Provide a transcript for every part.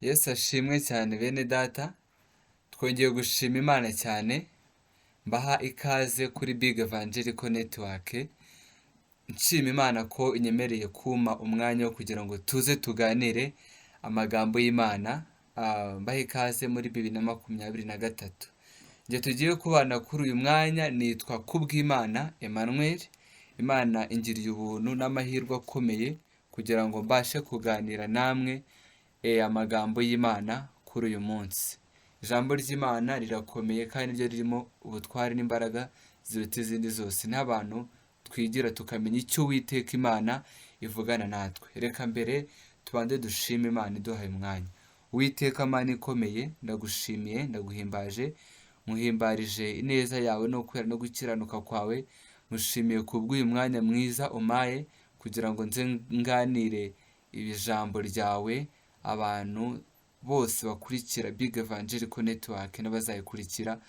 Yesu ashimwe cyane bene data, twongeye gushima Imana cyane, mbaha ikaze kuri Big Evangelical Network, nshima Imana ko inyemereye kuma umwanya wo kugira ngo tuze tuganire amagambo y'Imana, mbaha ikaze muri 2023. Njye tugiye kubana kuri uyu mwanya nitwa KUBWIMANA Emmanuel. Imana ingiriye ubuntu n'amahirwe akomeye kugira ngo mbashe kuganira namwe amagambo y'Imana kuri uyu munsi. Ijambo ry'Imana rirakomeye kandi ryo ririmo ubutwari n'imbaraga ziruta izindi zose. N'abantu twigira tukamenya icyo Uwiteka Imana ivugana natwe. Reka mbere tubanze dushime Imana iduhaye umwanya. Uwiteka Mana ikomeye, ndagushimiye, ndaguhimbaje, muhimbarije ineza yawe no kwera no gukiranuka kwawe. Mushimiye kubw'uyu mwanya mwiza umaye kugira ngo nze nganire ijambo ryawe abantu bose bakurikira Big Evangelical Network n'abazayikurikira.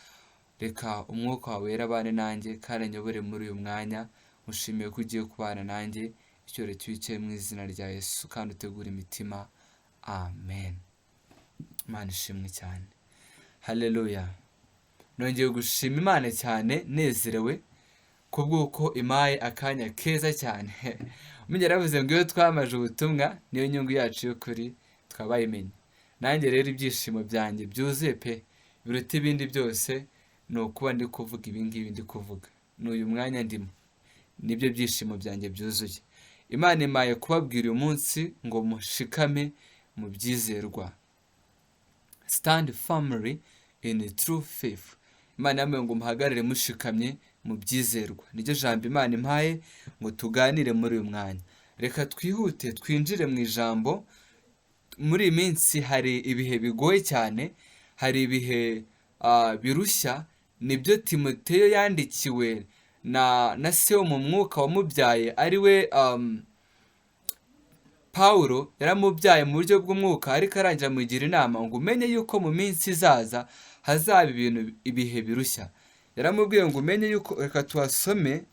Reka umwuka wawe wera abane nanjye kandi anyobore muri uyu mwanya. Mushimiye ko ugiye kubana nanjye, icyoro cy'uwicaye mu izina rya Yesu kandi utegura imitima. Amen. Imana ishimwe cyane. Haleluya. Nongeye gushima Imana cyane, nezerewe kubw'uko imaye akanya keza cyane. Umenya yaravuze ngo iyo twamaje ubutumwa niyo nyungu yacu y'ukuri twabayimenye. Nanjye rero ibyishimo byanjye byuzuye pe, biruta ibindi byose ni ukuba ndi kuvuga ibingibi ndi kuvuga. N'uyu mwanya ndimo, nibyo byishimo byanjye byuzuye. Imana imaye kubabwira uyu munsi ngo mushikame mu byizerwa. Stand firmly in the true faith. Imana yambaye ngo muhagarare mushikamye mu byizerwa. Niryo jambo Imana impaye ngo tuganire muri uyu mwanya. Reka twihute twinjire mu ijambo. Muri iyi minsi hari ibihe bigoye cyane, hari ibihe birushya. Nibyo Timoteyo yandikiwe na se wo mu mwuka wamubyaye ari we Pawulo. Yaramubyaye mu buryo bw'umwuka ariko arangira amugira inama ngo umenye yuko mu minsi izaza hazaba ibihe birushya. Yaramubwiye ngo umenye yuko, reka tuhasome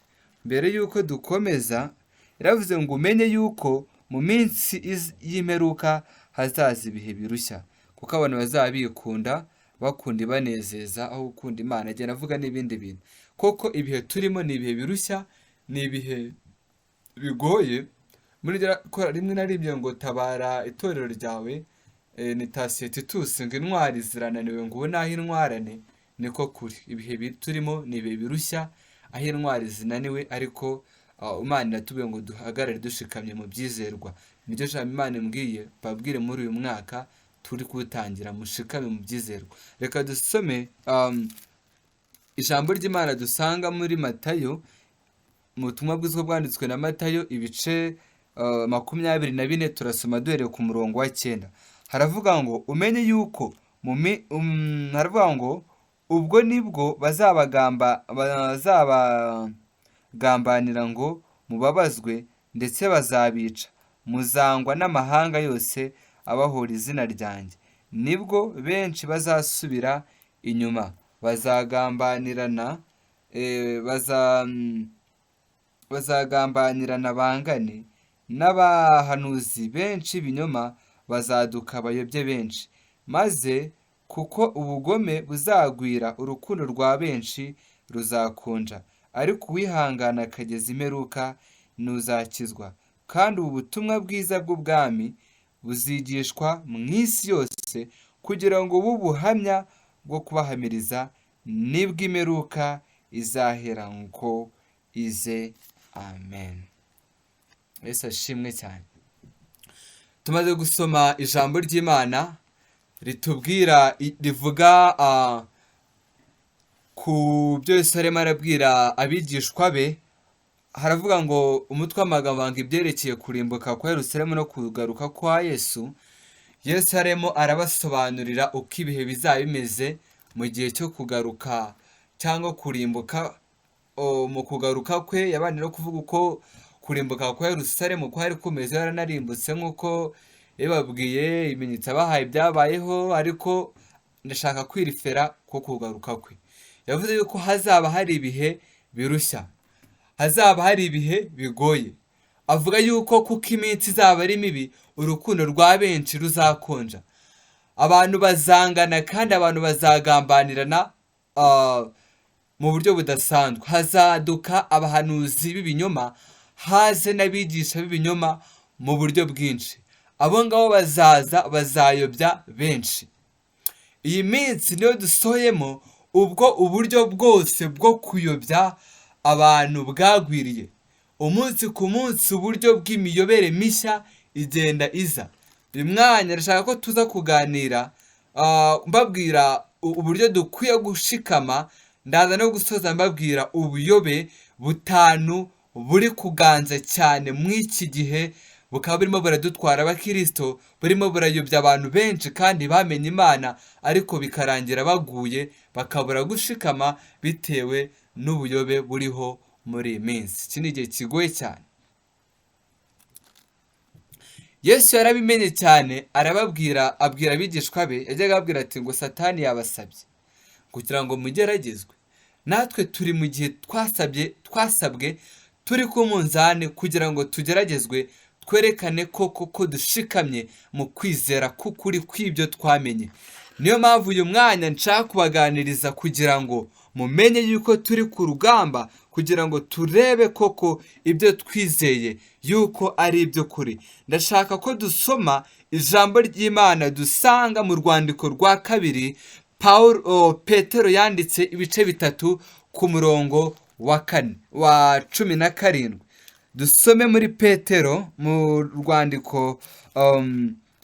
mbere yuko dukomeza. Yaravuze ngo umenye yuko mu minsi y'imperuka hazaza ibihe birushya, kuko abantu bazaba bikunda, bakunda ibanezeza aho gukunda Imana. Agenda avuga n'ibindi bintu. Koko ibihe turimo ni ibihe birushya, ni ibihe bigoye. Muri rimwe na rimwe ngo tabara itorero ryawe, ni seducers ngo intwari zirananiwe ngo ubu naho intwarane. Niko kuri, ibihe turimo ni ibihe birushya aho intwari zinaniwe, ariko Imana iratubwiye ngo duhagarare dushikamye mu byizerwa. Niryo jambo Imana imbwiye babwire muri uyu mwaka turi kuwutangira, mushikame mu byizerwa. Reka dusome ijambo ry'Imana dusanga muri Matayo, mu butumwa bwiza bwanditswe na Matayo ibice 24. Turasoma duhereye ku murongo wa 9. Haravuga ngo umenye yuko haravuga ngo ubwo nibwo bazabagambanira ngo mubabazwe, ndetse bazabica, muzangwa n'amahanga yose abahora izina ryanjye. Nibwo benshi bazasubira inyuma, bazagambanirana bangane, n'abahanuzi benshi b'ibinyoma bazaduka bayobye benshi. Maze kuko ubugome buzagwira, urukundo rwa benshi ruzakonja, ariko uwihangana akageza imperuka ntuzakizwa. Kandi ubu butumwa bwiza bw'ubwami buzigishwa mu isi yose, kugira ngo bube ubuhamya bwo kubahamiriza nibwo imperuka izahera ngo ize. Amen. Yesu ashimwe cyane. Tumaze gusoma ijambo ry'Imana ritubwira, rivuga ku byo Yesu arimo arabwira abigishwa be. Haravuga ngo umutwe w'amagambo ngo ibyerekeye kurimbuka kwa Yerusalemu no kugaruka kwa Yesu. Yesu arimo arabasobanurira uko ibihe bizaba bimeze mu gihe cyo kugaruka cyangwa kurimbuka. Mu kugaruka kwe yabanje no kuvuga uko kurimbuka kwa Yerusalemu ko hari kumeze yaranarimbutse, nk'uko yababwiye ibimenyetso abahaye byabayeho, ariko ndashaka kwirifera ko kugaruka kwe. Yavuze yuko hazaba hari ibihe birushya, hazaba hari ibihe bigoye. Avuga yuko kuko iminsi izaba ari mibi, urukundo rwa benshi ruzakonja. abantu bazangana kandi abantu bazagambanirana mu buryo budasanzwe. Hazaduka abahanuzi b'ibinyoma, haze n'abigisha b'ibinyoma mu buryo bwinshi. Abo ngabo bazaza bazayobya benshi. Iyi minsi niyo dusohoyemo, ubwo uburyo bwose bwo kuyobya abantu bwagwiriye. Umunsi ku munsi uburyo bw'imiyobere mishya igenda iza. Uyu mwanya ndashaka ko tuza kuganira mbabwira uburyo dukwiye gushikama, ndaza no gusoza mbabwira ubuyobe butanu buri kuganza cyane mw'iki gihe, bukaba burimo buradutwara abakristo, burimo burayobya abantu benshi kandi bamenye Imana, ariko bikarangira baguye bakabura gushikama bitewe n'ubuyobe buriho muri iyi minsi. Iki ni igihe kigoye cyane. Yesu yarabimenye cyane, arababwira, abwira abigishwa be, yajyaga ababwira ati ngo Satani yabasabye kugira ngo mugeragezwe. Natwe turi mu gihe twasabwe turi ku munzani kugira ngo tugeragezwe, twerekane ko dushikamye mu kwizera k'ukuri kw'ibyo twamenye. Niyo mpamvu uyu mwanya nshaka kubaganiriza kugira ngo mumenye yuko turi ku rugamba, kugira ngo turebe koko ibyo twizeye yuko ari iby'ukuri. Ndashaka ko dusoma ijambo ry'Imana dusanga mu rwandiko rwa kabiri Petero yanditse ibice 3 ku murongo wa 17. Dusome muri Petero, mu rwandiko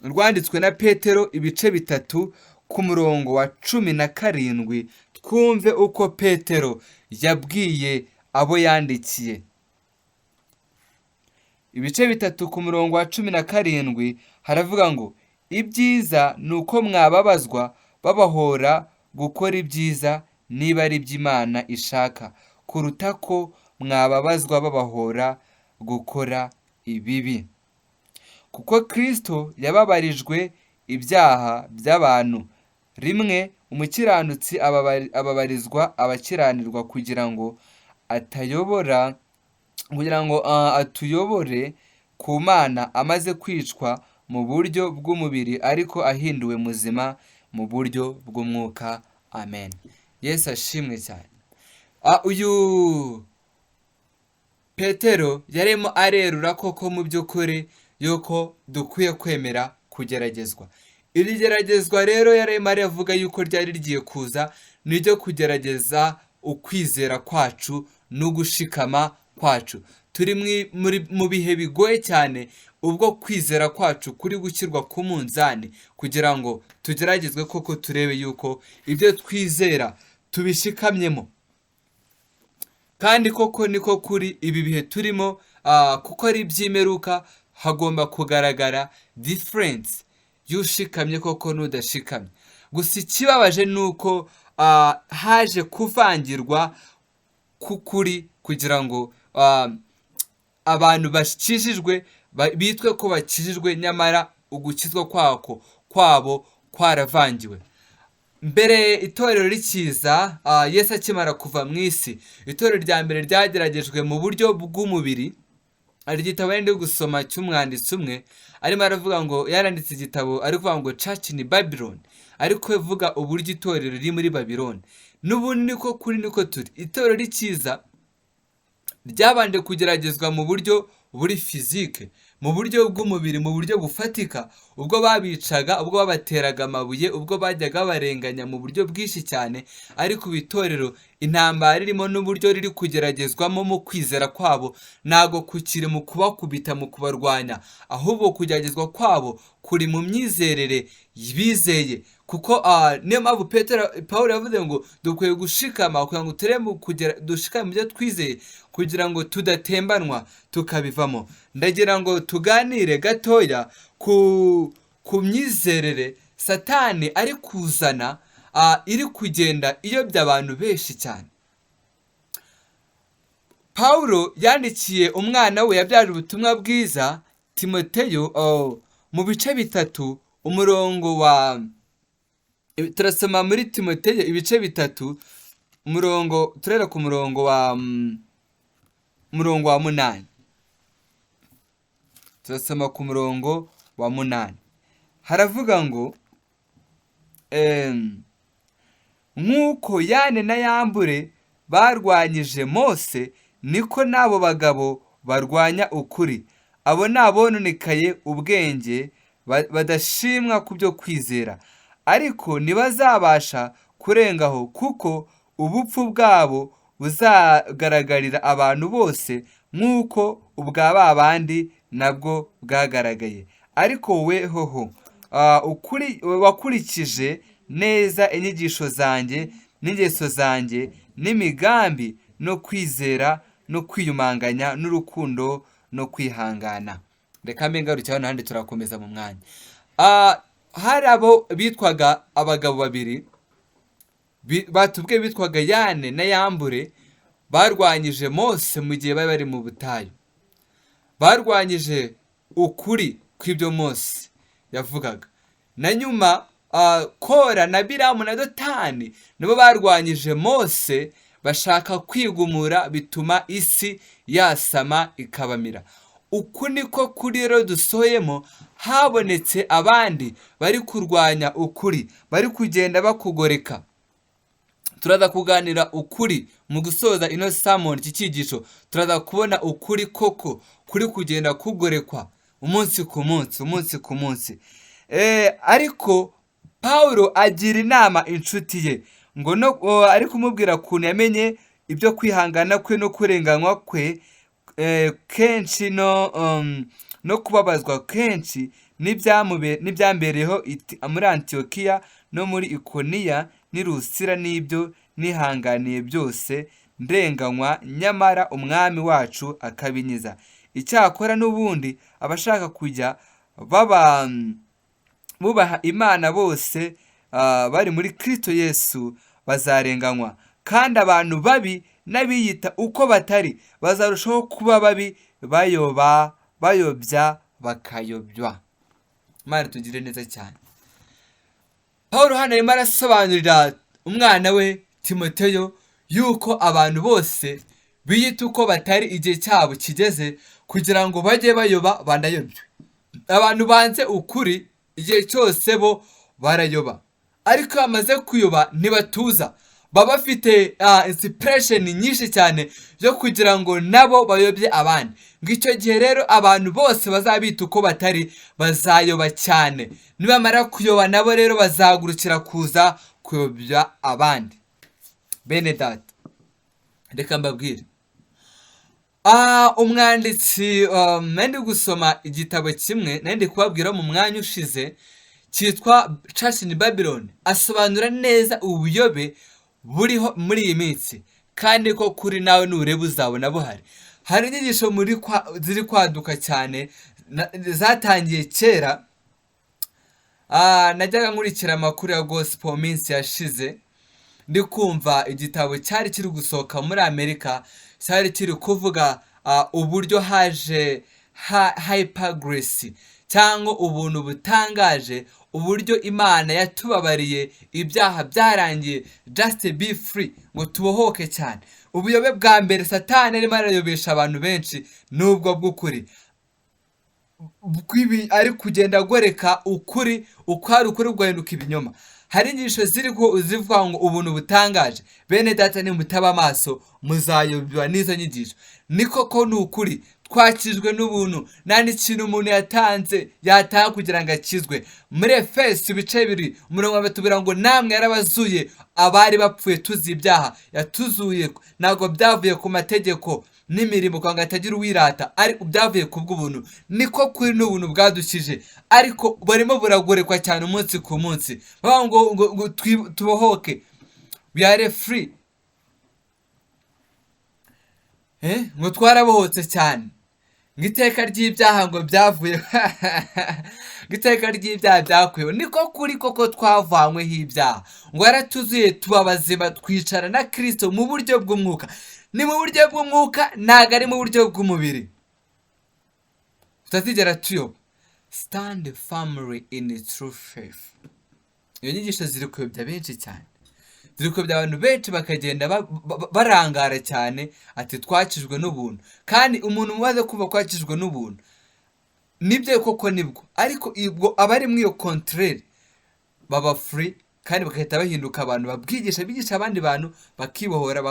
rwanditswe na Petero ibice 3 ku murongo wa 17, twumve uko Petero yabwiye abo yandikiye. Ibice 3 ku murongo wa 17 haravuga ngo ibyiza ni uko mwababazwa babahora gukora ibyiza niba ari iby'Imana ishaka, kuruta ko mwababazwa babahora gukora ibibi. Kuko Kristo yababarijwe ibyaha by'abantu rimwe, umukiranutsi ababarizwa abakiranirwa kugira ngo atuyobore ku Mana, amaze kwicwa mu buryo bw'umubiri ariko ahinduwe muzima mu buryo bw'umwuka. Amen. Yesu ashimwe cyane. Uyu Petero yarimo arerura koko mu by'ukuri yuko dukwiye kwemera kugeragezwa. Iri geragezwa rero yarimo aravuga yuko ryari rigiye kuza, ni ryo kugerageza ukwizera kwacu no gushikama kwacu. Turi mu bihe bigoye cyane, ubwo kwizera kwacu kuri gushyirwa ku munzani kugira ngo tugeragezwe koko turebe yuko ibyo twizera tubishikamyemo. Kandi koko niko kuri ibi bihe turimo, kuko ari iby'imperuka, hagomba kugaragara difference y'ushikamye koko n'udashikamye. Gusa ikibabaje ni uko haje kuvangirwa k'ukuri kugira ngo abantu bakijijwe bitwe ko bakijijwe, nyamara ugukizwa kwabo kwaravangiwe. Mbere itorero rikiza, Yesu akimara kuva mu isi, itorero rya mbere ryageragejwe mu buryo bw'umubiri. Hari igitabo ndi gusoma cy'umwanditsi umwe, arimo aravuga ngo yaranditse igitabo ari kuvuga ngo Church in Babylon, ariko bivuga uburyo itorero riri muri Babylon. N'ubundi niko kuri niko turi. Itorero rikiza ryabanje kugeragezwa mu buryo buri fizike, mu buryo bw'umubiri, mu buryo bufatika, ubwo babicaga, ubwo babateraga amabuye, ubwo bajyaga barenganya mu buryo bwinshi cyane. Ariko itorero intambara irimo n'uburyo riri kugeragezwamo mu kwizera kwabo, ntago kukiri mu kubakubita, mu kubarwanya, ahubwo kugeragezwa kwabo kuri mu myizerere bizeye. Kuko niyo mpamvu Pawulo yavuze ngo dukwiye gushikama kugira ngo turebe dushikame mu byo twizeye, kugira ngo tudatembanwa tukabivamo. Ndagira ngo tuganire gatoya ku myizerere Satani ari kuzana, iri kugenda iyobya abantu benshi cyane. Pawulo yandikiye umwana we yabyaje ubutumwa bwiza Timoteyo, mu bice 3 umurongo wa, turasoma muri Timoteyo ibice 3 umurongo, turera ku murongo wa 8. Turasoma ku murongo wa 8. Haravuga ngo nk'uko Yane na Yambure barwanyije Mose, niko n'abo bagabo barwanya ukuri. Abo ni abononekaye ubwenge, badashimwa ku byo kwizera, ariko ntibazabasha kurengaho, kuko ubupfu bwabo buzagaragarira abantu bose nk'uko ubwa ba bandi nabwo bwagaragaye. Ariko wehoho ukuri wakurikije neza inyigisho zanjye n'ingeso zanjye n'imigambi no kwizera no kwiyumanganya n'urukundo no kwihangana. Reka mbe ngarukira hano handi turakomeza mu mwanya. Hari abo bitwaga abagabo babiri batubwiye bitwaga Yane na Yambure, barwanyije Mose mu gihe bari mu butayu. Barwanyije ukuri kw'ibyo Mose yavugaga. Na nyuma Kora na Biramu na Dotani nabo barwanyije Mose, bashaka kwigumura, bituma isi yasama ikabamira. Uku niko kuri rero dusohoyemo, habonetse abandi bari kurwanya ukuri, bari kugenda bakugoreka. Turaza kuganira ukuri mu gusoza ino sermon, iki cyigisho turaza kubona ukuri koko kuri kugenda kugorekwa umunsi ku munsi. Ariko Pawulo agira inama inshuti ye ngo ari kumubwira ukuntu yamenye ibyo kwihangana kwe no kurenganywa kwe kenshi no kubabazwa kenshi n'ibyambereyeho muri Antiyokiya no muri Ikoniya n'i Lusira, n'ibyo nihanganiye byose ndenganywa, nyamara umwami wacu akabinkiza. Icyakora n'ubundi abashaka kujya bubaha Imana bose bari muri Kristo Yesu bazarenganywa, kandi abantu babi n'abiyita uko batari bazarushaho kuba babi, bayobya bakayobywa. Imana tugire neza cyane. Pawulo hano arimo arasobanurira umwana we Timoteyo yuko abantu bose biyita uko batari igihe cyabo kigeze kugira ngo bajye bayoba banayobywe. Abantu banze ukuri igihe cyose bo barayoba, ariko bamaze kuyoba ntibatuza, baba bafite inspiration nyinshi cyane yo kugira ngo nabo bayobye abandi. Ngicyo gihe rero abantu bose bazabita uko batari bazayoba cyane, nibamara kuyoba nabo rero bazagurukira kuza kuyobya abandi. Bene data, reka mbabwire, umwanditsi nandi gusoma igitabo kimwe nandi kubabwira mu mwanya ushize cyitwa Church in Babylon, asobanura neza ubuyobe buriho muri iyi minsi, kandi ko kuri nawe nureba uzabona buhari. Hari inyigisho ziri kwaduka cyane zatangiye kera. Najyaga nkurikira amakuru ya gospel minsi yashize, ndi kumva igitabo cyari kiri gusohoka muri Amerika, cyari kiri kuvuga uburyo haje hyper grace cyangwa ubuntu butangaje, uburyo Imana yatubabariye ibyaha byarangiye, just be free, ngo tubohoke cyane. Ubuyobe bwa mbere Satani arimo arayobesha abantu benshi nubwo bw'ukuri, ari kugenda agoreka ukuri, ukwari ukuri guhinduka ibinyoma. Hari inyigisho zivuga ngo ubuntu butangaje. Bene data, nimutaba amaso muzayobywa n'izo nyigisho. Ni koko ni ukuri, twakijwe n'ubuntu, nta n'ikintu umuntu yataha kugira ngo akizwe. Muri Efeso ibice 2 batubwira ngo namwe yarabazuye abari bapfuye tuzi ibyaha, yatuzuye ntabwo byavuye ku mategeko n'imirimo kwa ngo atagira uwirata, ariko byavuye ku bw'ubuntu. Niko kuri n'ubuntu bwadukije, ariko barimo buragorekwa cyane umunsi ku munsi. ngo tubohoke, we are free, ngo twarabohotse cyane, ngo iteka ry'ibyaha ngo byavuye ngo iteka ry'ibyaha byakuyeho. Niko kuri koko twavanyweho ibyaha, ngo yaratuzuye tuba bazima, twicara na Kristo mu buryo bw'umwuka. Ni mu buryo bw'umwuka, ntabwo ari mu buryo bw'umubiri. tutazigera tuyoba. Stand firmly in true faith. Iyo nyigisho ziri kuyobya benshi cyane, ziri kuyobya abantu benshi bakagenda barangara cyane ati twakijwe n'ubuntu. Kandi umuntu umaze kuva kwakijwe n'ubuntu nibyo koko nibwo, ariko ibwo abari muri iyo contraire baba free, kandi bagahita bahinduka abantu babwigisha, bigisha abandi bantu bakibohora,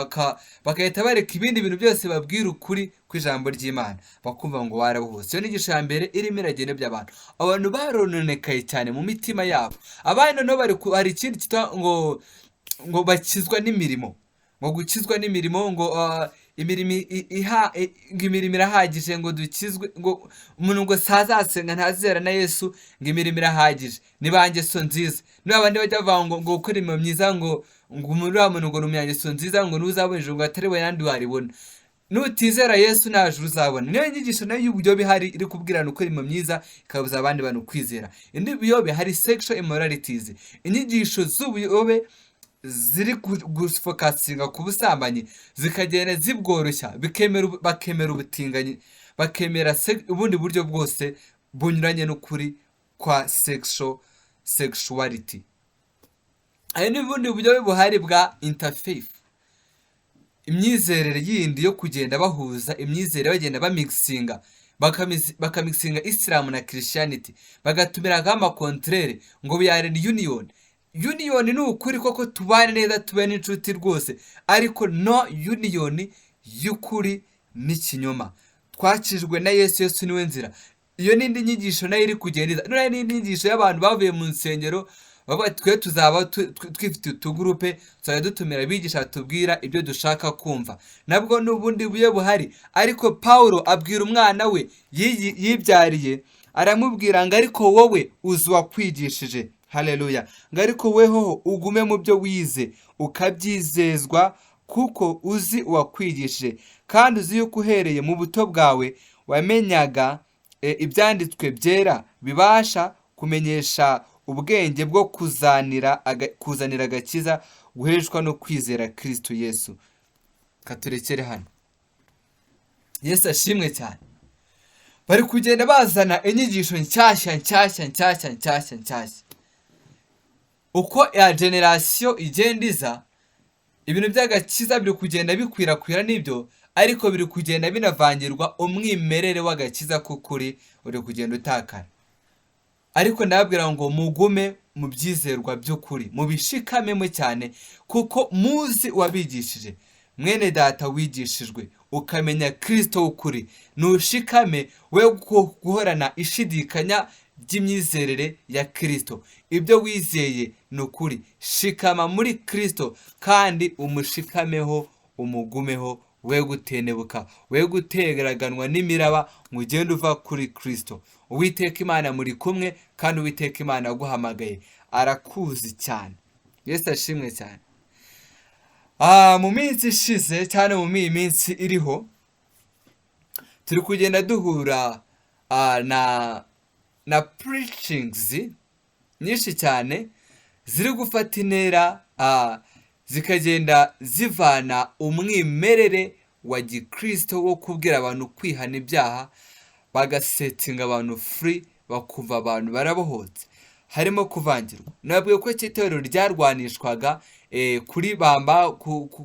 bagahita bareka ibindi bintu byose babwira ukuri kw'ijambo ry'Imana, bakumva ngo barabohotse. Iyo nigisho ya mbere irimo iragenda by'abantu. Abantu barononekaye cyane mu mitima yabo. Abandi noneho hari ikindi cyitwa ngo bakizwa n'imirimo, ngo gukizwa n'imirimo, ngo imirimo irahagije ngo dukizwe, ngo umuntu ngo sazasenga ntazera na Yesu, ngo imirimo irahagije, niba ngeso nziza. Niba abandi bajya bavuga ngo gukora imirimo myiza, ngo muri wa muntu ngo numyangeso nziza, ngo ntuzabona ijuru, ngo atari we yandi waribona. Nutizera Yesu nta juru uzabona. Niyo nyigisho nayo y'ubuyobe hari iri kubwirana uko imirimo myiza ikabuza abandi bantu kwizera. Indi buyobe hari sexual immoralities, inyigisho z'ubuyobe ziri gufokasinga ku busambanyi, zikagenda zibworoshya, bakemera ubutinganyi, bakemera ubundi buryo bwose bunyuranye n'ukuri kwa sexuality. Ayo ni ubundi buryo buhari bwa interfaith, imyizerere yindi yo kugenda bahuza imyizerere, bagenda bakamixinga Islam na Christianity, bagatumiraho amakontrere ngo we are in union. Union ni ukuri koko tubane neza, tube n'inshuti rwose, ariko no union y'ukuri n'ikinyoma. Twakijwe na Yesu, Yesu niwe nzira. Iyo n'indi nyigisho nayo iri kugenda. None n'indi nyigisho y'abantu bavuye mu nsengero bavuga twe tuzaba twifite utugurupe, tuzajya dutumira abigisha tubwira ibyo dushaka kumva. Nabwo n'ubundi buye buhari. Ariko Paulo abwira umwana we yibyariye, aramubwira ngo ariko wowe uzi uwakwigishije. Haleluya. Ngo ariko weho ugume mu byo wize, ukabyizezwa, kuko uzi uwakwigishije, kandi uzi yuko uhereye mu buto bwawe wamenyaga ibyanditswe byera bibasha kumenyesha ubwenge bwo kuzanira agakiza guheshwa no kwizera Kristo Yesu. Katurekere hano. Yesu ashimwe cyane. Bari kugenda bazana inyigisho nshyashya. Uko ya generation igenda iza, ibintu by'agakiza biri kugenda bikwirakwira n'ibyo, ariko biri kugenda binavangirwa umwimerere w'agakiza k'ukuri uri kugenda utakara. Ariko ndababwira ngo mugume mu byizerwa by'ukuri, mubishikamemo cyane, kuko muzi wabigishije. Mwene data wigishijwe ukamenya Kristo w'ukuri, nushikame we guhorana ishidikanya ry'imyizerere ya Kristo. Ibyo wizeye ni ukuri, shikama muri Kristo kandi umushikameho, umugumeho, we gutenebuka, we guteraganwa n'imiraba, mugende uva kuri Kristo. Uwiteka Imana muri kumwe, kandi Uwiteka Imana aguhamagaye, arakuzi cyane. Yesu ashimwe cyane. Mu minsi ishize cyane mu minsi iriho, turi kugenda duhura na preachings nyinshi cyane ziri gufata intera, zikagenda zivana umwimerere wa gikristo wo kubwira abantu kwihana ibyaha, bagasetinga abantu free, bakumva abantu barabohotse. Harimo kuvangirwa. Nabwiye ko itorero ryarwanishwaga kuri bamba,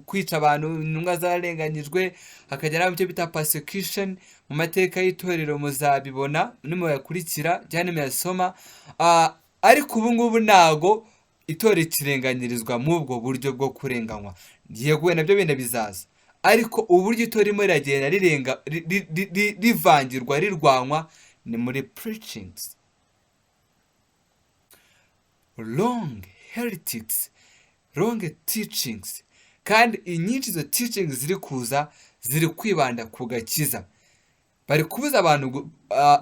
kwica abantu, intumwa zararenganyijwe, hakagera mu cyo bita persecution. Mu mateka y'itorero muzabibona nimuyakurikira cyane muyasoma. Ariko ubu ngubu ntago itorero ikirenganyirizwa mu ubwo buryo bwo kurenganywa. Yego nabyo benda bizaza, ariko uburyo itorero irimo riragenda rivangirwa, rirwanwa, ni muri preachings. Wrong heretics, wrong teachings. Kandi inyinshi zo teachings ziri kuza ziri kwibanda ku gakiza. Bari kubuza abantu,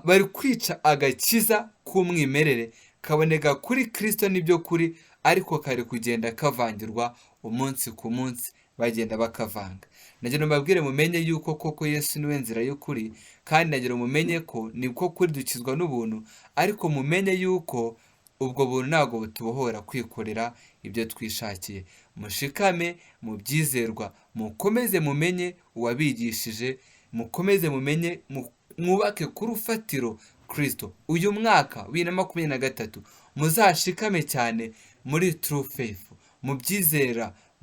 bari kwica agakiza k'umwimerere kaboneka kuri Kristo n'ibyo kuri, ariko kari kugenda kavangirwa umunsi ku munsi, bagenda bakavanga. Nagira mbabwire mumenye yuko koko Yesu niwe nzira y'ukuri, kandi nagira mumenye ko niko kuri dukizwa n'ubuntu, ariko mumenye yuko ubwo buntu ntabwo butubohora kwikorera ibyo twishakiye. Mushikame mu byizerwa, mukomeze mumenye uwabigishije, mukomeze mumenye, mwubake ku rufatiro Kristo. Uyu mwaka 2023 muzashikame cyane muri true faith, mu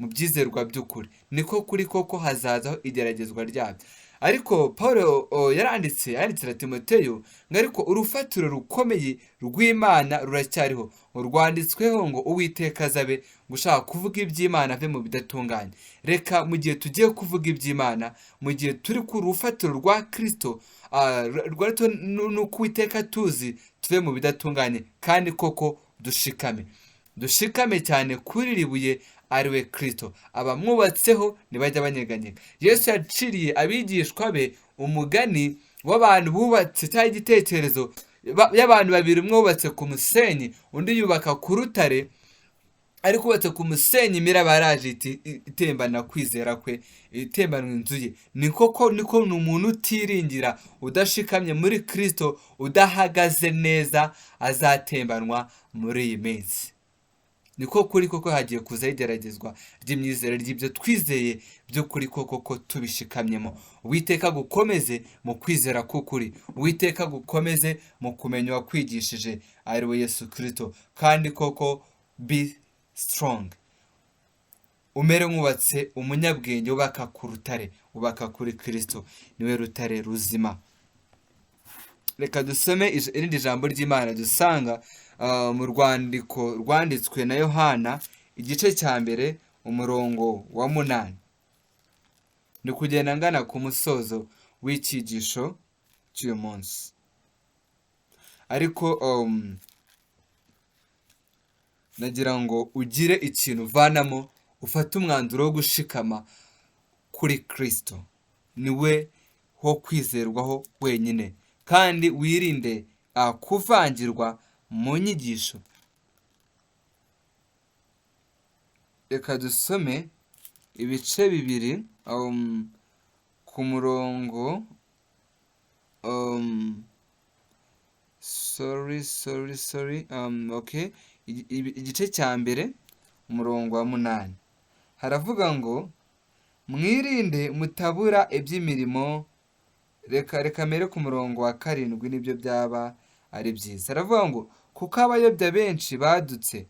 byizerwa by'ukuri. Niko kuri koko hazazaho igeragezwa ryabyo. ariko Pawulo yanditsira Timoteyo ngo ariko urufatiro rukomeye rw'Imana ruracyariho, rwanditsweho ngo Uwiteka azabe gushaka kuvuga iby'Imana ave mu bidatunganye. Reka mu gihe tugiye kuvuga iby'Imana, mu gihe turi ku rufatiro rwa Kristo, nuko Uwiteka tuzi tuve mu bidatunganye kandi koko dushikame cyane kuri ribuye ariwe Kristo, abamwubatseho ntibajya banyeganyega. Yesu yaciriye abigishwa be umugani w'abantu bubatse cyangwa igitekerezo y'abantu babiri, umwe wubatse ku musenyi undi yubaka ku rutare, ariko ubatse ku musenyi imiraba yaraje itembana kwizera kwe, itembana inzu ye. Niko ni umuntu utiringira, udashikamye muri Kristo, udahagaze neza, azatembanwa muri iyi minsi. Niko kuri koko hagiye kuza igeragezwa ry'imyizere ry'ibyo twizeye by'ukuri koko tubishikamyemo. Uwiteka gukomeze mu kwizera k'ukuri, Uwiteka gukomeze mu kumenya wakwigishije ari we Yesu Kristo, kandi koko be strong, umere nk'ubatse umunyabwenge, ubaka ku rutare, ubaka kuri Kristo, niwe rutare ruzima. Reka dusome irindi jambo ry'Imana dusanga mu rwandiko rwanditswe na Yohana igice cya mbere umurongo wa 8. Ndi kugenda ngana ku musozo w'icyigisho cy'uyu munsi, ariko nagira ngo ugire ikintu uvanamo, ufate umwanzuro wo gushikama kuri Kristo, niwe ho kwizerwaho wenyine, kandi wirinde kuvangirwa mu nyigisho. Reka dusome ibice bibiri ku murongo igice cya mbere umurongo wa 8 haravuga ngo mwirinde mutabura iby'imirimo. Reka mere ku murongo wa 7 nibyo byaba ari byiza. Haravuga ngo kuko abayobya benshi badutse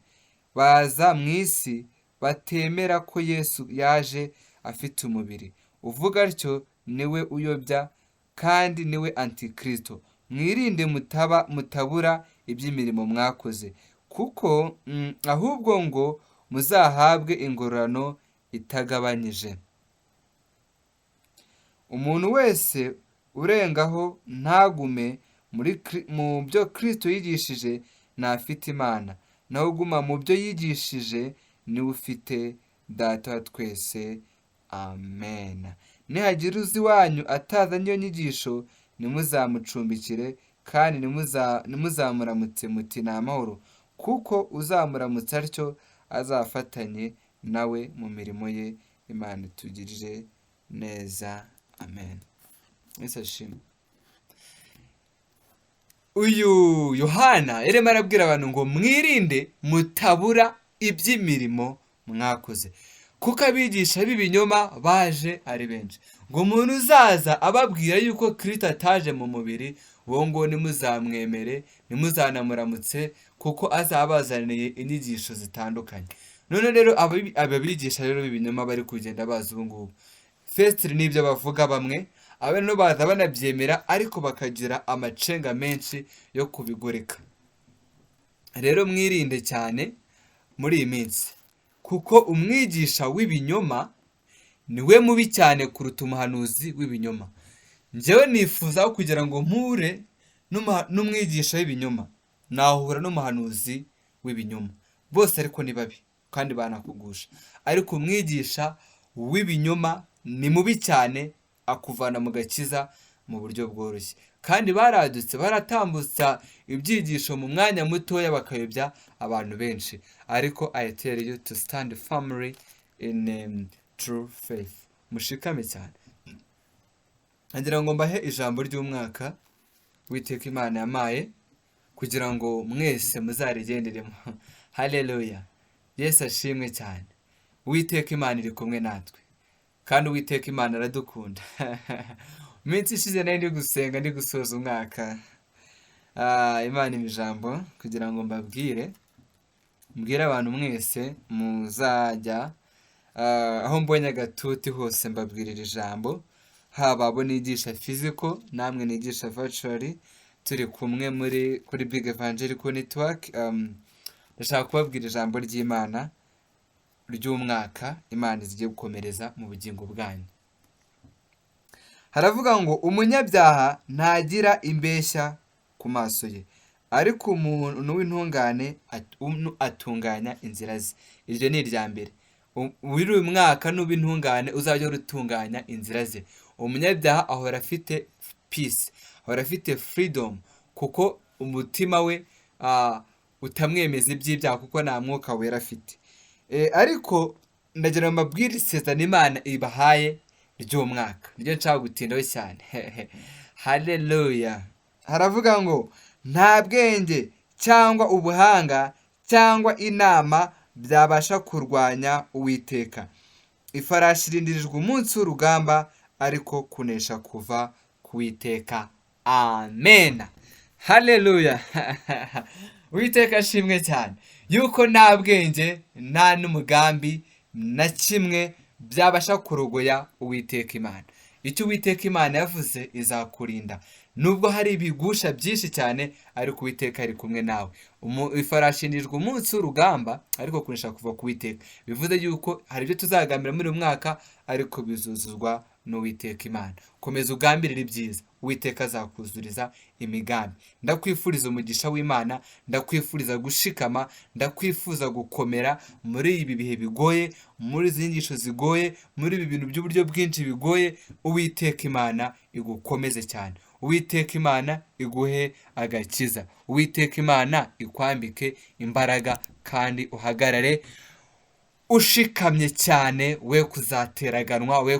baza mu isi batemera ko Yesu yaje afite umubiri, uvuga atyo niwe uyobya kandi niwe antikristo. Mwirinde mutabura iby'imirimo mwakoze, kuko ahubwo ngo muzahabwe ingororano itagabanyije. Umuntu wese urengaho ntagume mu byo Kristo yigishije ntafite Imana, naho uguma mu byo yigishije niwe ufite Data wa twese. Amen. Nihagira uzi wanyu atazanye iyo nyigisho, ntimuzamucumbikire kandi ntimuzamuramutse muti ni amahoro, kuko uzamuramutsa atyo azafatanye nawe mu mirimo ye. Imana itugirire neza. Amen. Yesu ashimwe. Uyu Yohana yarimo arabwira abantu ngo mwirinde mutabura iby'imirimo mwakoze, kuko abigisha b'ibinyoma baje ari benshi. Ngo umuntu uzaza ababwira yuko Kristo ataje mu mubiri, uwo ngo nimuzamwemere, nimuzanamuramutse, kuko azabazaniye inyigisho zitandukanye. None rero ababigisha rero b'ibinyoma bari kugenda baza ubu ngubu, fesitiri n'ibyo bavuga bamwe, abantu baza banabyemera, ariko bakagira amacenga menshi yo kubigoreka. Rero mwirinde cyane muri iyi minsi, kuko umwigisha w'ibinyoma niwe mubi cyane kuruta umuhanuzi w'ibinyoma. Njyewe nifuza kugira ngo mpure n'umwigisha w'ibinyoma, nahura n'umuhanuzi w'ibinyoma. Bose ariko ni babi kandi banakugusha, ariko umwigisha w'ibinyoma ni mubi cyane, akuvana mu gakiza mu buryo bworoshye. Kandi baradutse baratambutsa ibyigisho mu mwanya mutoya bakayobya abantu benshi. Ariko I tell you to stand firmly in true faith. Mushikame cyane. Ngira ngo mbahe ijambo ry'umwaka Uwiteka Imana yamaye, kugira ngo mwese muzarigenderemo. Haleluya. Yesu ashimwe cyane. Uwiteka Imana iri kumwe natwe, kandi Uwiteka Imana aradukunda. Minsi ishize nari ndi gusenga, ndi gusoza umwaka, Imana ijambo kugira ngo mbwire abantu mwese muzajya aho mbonye agatuti hose mbabwirira ijambo, haba abo nigisha physical namwe nigisha virtually, turi kumwe kuri Big Evangelical Network. Ndashaka kubabwira ijambo ry'Imana ry'umwaka Imana zigiye gukomereza mu bugingo bwanyu. Haravuga ngo umunyabyaha ntagira imbeshya ku maso ye, ariko umuntu w'intungane atunganya inzira ze. Iryo ni irya mbere. Wiri uyu mwaka nuba intungane uzajya urutunganya inzira ze. Umunyabyaha ahora afite peace, ahora afite freedom, kuko umutima we utamwemeza iby'ibyaha kuko nta mwuka wera afite. Ariko ndagira ngo mbabwire isezerano Imana ibahaye ry'umwaka, niryo nshaka gutindaho cyane. Haleluya. Haravuga ngo nta bwenge cyangwa ubuhanga cyangwa inama byabasha kurwanya Uwiteka. Ifarashi irindirijwe umunsi w'urugamba, ariko kunesha kuva ku Uwiteka. Amen. Haleluya. Uwiteka ashimwe cyane yuko nta bwenge nta n'umugambi na kimwe byabasha kurogoya Uwiteka Imana. Icyo Uwiteka Imana yavuze izakurinda. Nubwo hari ibigusha byinshi cyane, ariko Uwiteka ari kumwe nawe. Ifarashi irindirijwe umunsi w'urugamba, ariko kunesha kuva ku Uwiteka. Bivuze yuko hari ibyo tuzagamira muri uyu mwaka, ariko bizuzuzwa n'Uwiteka Imana. Komeza ugambirire ibyiza, Uwiteka azakuzuriza imigambi. Ndakwifuriza umugisha w'Imana, ndakwifuriza gushikama, ndakwifuza gukomera muri ibi bihe bigoye, muri izi nyigisho zigoye, muri ibi bintu by'uburyo bwinshi bigoye. Uwiteka Imana igukomeze cyane, Uwiteka Imana iguhe agakiza, Uwiteka Imana ikwambike imbaraga, kandi uhagarare ushikamye cyane, we kuzateraganwa, we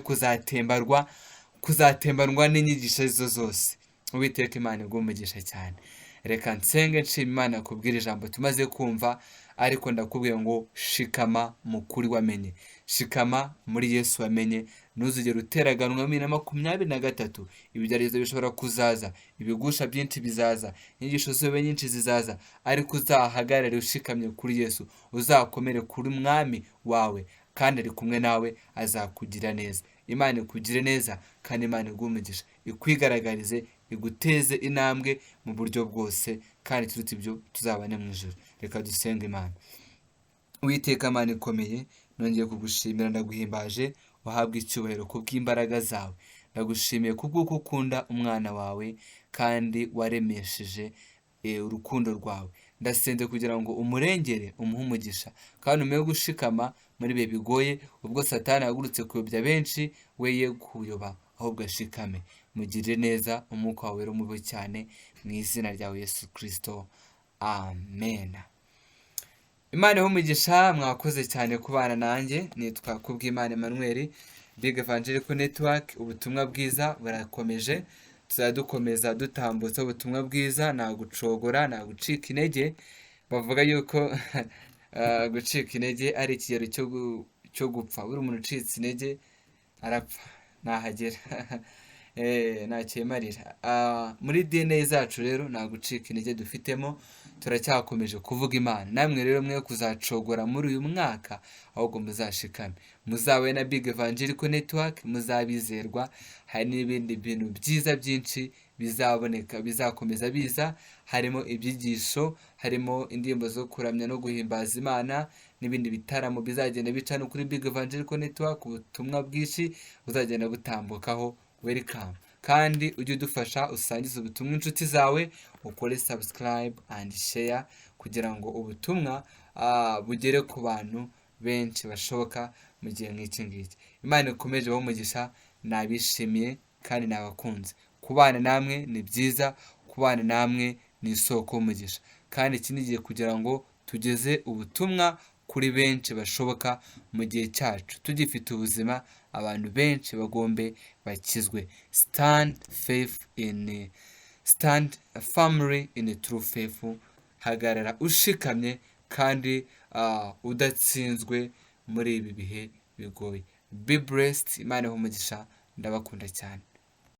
kuzatembanwa n'inyigisho zo zose. Uwiteka Imana igumugisha cyane. Reka nsenge nshima Imana kubwira ijambo tumaze kumva, ariko ndakubwiye ngo shikama mu kuri wamenye, shikama muri Yesu wamenye. Ntuzigere uteraganwa 2023. Ibigeragezo bishobora kuzaza, ibigusha byinshi bizaza, inyigisho zobe nyinshi zizaza, ariko uzahagarare ushikamye kuri Yesu, uzakomere kuri Mwami wawe, kandi ari kumwe nawe, azakugira neza. Imana ikugire neza, kandi Imana igumugisha, ikwigaragarize, iguteze intambwe mu buryo bwose, kandi turuta ibyo tuzabane mu ijuru. Reka dusenge Imana. Uwiteka Imana ikomeye, nongeye kugushimira, ndaguhimbaje, wahabwa icyubahiro kubw'imbaraga zawe. Ndagushimiye kubw'uko ukunda umwana wawe, kandi waremesheje urukundo rwawe. Ndasenze kugira ngo umurengere, umuhe umugisha, kandi umenye gushikama muri bihe bigoye. Ubwo Satani yagurutse kuyobya benshi, we ye kuyoba, ahubwo ashikame. Mugirire neza, umwuka wawe wera umube cyane, mu izina ryawe Yesu Kristo. Amen. Imana y'umugisha, mwakoze cyane kubana nanjye. Nitwa KUBWIMANA Emmanuel, Big Evangelical Network. Ubutumwa bwiza burakomeje, tuzadukomeza dutambutsa ubutumwa bwiza, nta gucogora, nta gucika intege. Bavuga yuko gucika intege ari ikigero cyo gupfa. Buri umuntu ucitse intege arapfa, ntahagera. Ntakemarira. Muri DNA zacu rero nta gucika intege dufitemo, turacyakomeje kuvuga Imana. Namwe rero mwe kuzacogora muri uyu mwaka, ahubwo muzashikame, muzabe na Big Evangelical Network, muzabizerwa. Hari n'ibindi bintu byiza byinshi bizaboneka, bizakomeza biza, harimo ibyigisho, harimo indirimbo zo kuramya no guhimbaza Imana, n'ibindi bitaramo bizagenda bica no kuri Big Evangelical Network. Ubutumwa bwinshi buzagenda butambukaho. Welcome. Kandi ujye udufasha usangize ubutumwa inshuti zawe, ukore subscribe and share, kugira ngo ubutumwa bugere ku bantu benshi bashoboka mu gihe nk'iki ngiki. Imana ikomeje umugisha, nabishimiye kandi nabakunze. Kubana namwe ni byiza, kubana namwe ni isoko y'umugisha, kandi iki ni igihe kugira ngo tugeze ubutumwa kuri benshi bashoboka mu gihe cyacu. Tugifite ubuzima, abantu benshi bagombe bakizwe. Stand firmly in the true faith. Hagarara ushikamye kandi udatsinzwe muri ibi bihe bigoye. Be blessed. Imana y'umugisha, ndabakunda cyane.